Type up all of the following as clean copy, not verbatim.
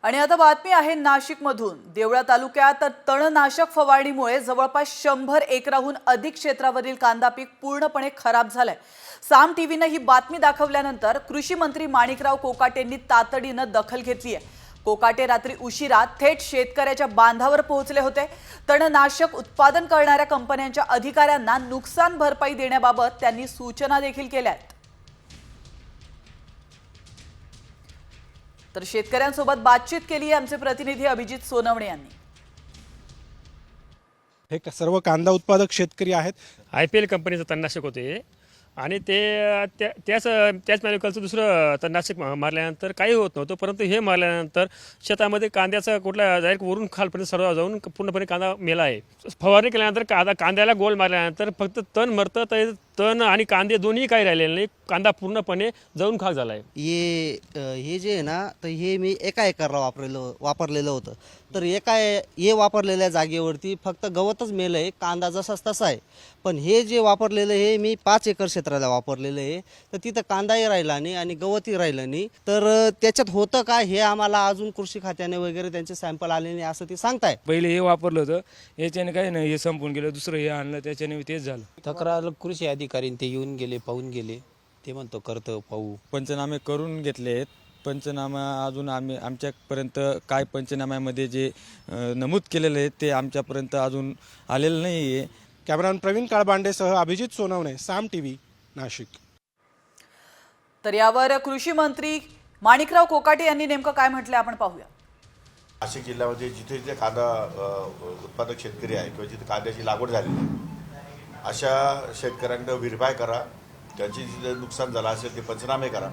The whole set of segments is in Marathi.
आणि आता बातमी आहे नाशिकमधून। देवळा तालुक्यात तणनाशक फवारणीमुळे जवळपास 100 एकराहून अधिक क्षेत्रावरील कांदा पीक पूर्णपणे खराब झालंय। साम टीव्हीने ही बातमी दाखवल्यानंतर कृषी मंत्री माणिकराव कोकाटेंनी तातडीने दखल घेतली आहे। कोकाटे रात्री उशिरा थेट शेतकऱ्याच्या बांधावर पोहोचले होते। तणनाशक उत्पादन करणाऱ्या कंपन्यांच्या अधिकाऱ्यांना नुकसान भरपाई देण्याबाबत त्यांनी सूचना देखील केल्या आहेत। तर शेतकऱ्यांसोबत बातचीत केली आहे आमचे प्रतिनिधी अभिजित सोनवणे यांनी। हे सर्व कांदा उत्पादक शेतकरी आहेत। IPL कंपनीचं तणनाशक होते आणि ते त्याच मॅन्युकलचं दुसरं तणनाशक मारल्यानंतर काही होत नव्हतं, परंतु हे मारल्यानंतर शेतामध्ये कांद्याचा कुठला डायरेक्ट वरून खालपर्यंत सर्व जाऊन पूर्णपणे कांदा मेला आहे। फवारणी केल्यानंतर कांद्याला गोल मारल्यानंतर फक्त तण मरतं, तर तण आणि कांदे दोन्ही काही राहिलेले नाही, कांदा पूर्णपणे जळून खाक झाला आहे। हे जे आहे ना, तर हे मी एका एकरला वापरलेलं होतं। तर हे वापरलेल्या जागेवरती फक्त गवतच मेलं आहे, कांदा जसाच तसा आहे। पण हे जे वापरलेलं हे मी 5 एकर क्षेत्राला वापरलेलं आहे, तर तिथं कांदाही राहिला नाही आणि गवतही राहिलं नाही। तर त्याच्यात होतं काय हे आम्हाला अजून कृषी खात्याने वगैरे त्यांचे सॅम्पल आले नाही असं ते सांगताय। पहिले हे वापरलं होतं, याच्याने काही नाही, हे संपून गेलं, दुसरं हे आणलं त्याच्याने तेच झालं। तक्रार कृषी अधिकारी ते येऊन गेले, पाहून गेले, ते म्हणतो करतो पाहू। पंचनामे करून घेतले आहेत। पंचनामा अजून आमच्यापर्यंत काय पंचनाम्यामध्ये जे नमूद केलेलं आहे ते आमच्यापर्यंत अजून आलेलं नाही आहे। कॅमेरामन प्रवीण काळबांडेसह अभिजित सोनवणे, साम टीव्ही, नाशिक। तर यावर कृषी मंत्री माणिकराव कोकाटे यांनी नेमकं काय म्हटलं आपण पाहूया। नाशिक जिल्ह्यामध्ये जिथे जिथे कांदा उत्पादक शेतकरी आहे किंवा जिथे कांद्याची लागवड झाली अशा शेतकऱ्यांना व्हेरीफाय करा, त्यांची जिथे नुकसान झालं असेल ते पंचनामे करा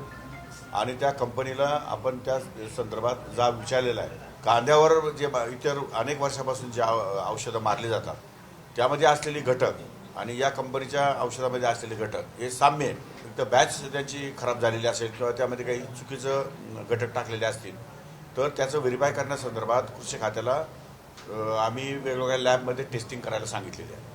आणि त्या कंपनीला आपण त्या संदर्भात जाब विचारलेला आहे। कांद्यावर जे इतर अनेक वर्षापासून जे औषधं मारली जातात त्यामध्ये असलेली घटक आणि या कंपनीच्या औषधामध्ये असलेले घटक हे साम्य आहे। फक्त बॅच त्यांची खराब झालेली असेल किंवा त्यामध्ये काही चुकीचं घटक टाकलेले असतील तर त्याचं व्हेरीफाय करण्यासंदर्भात कृषी खात्याला आम्ही वेगवेगळ्या लॅबमध्ये टेस्टिंग करायला सांगितलेले आहे।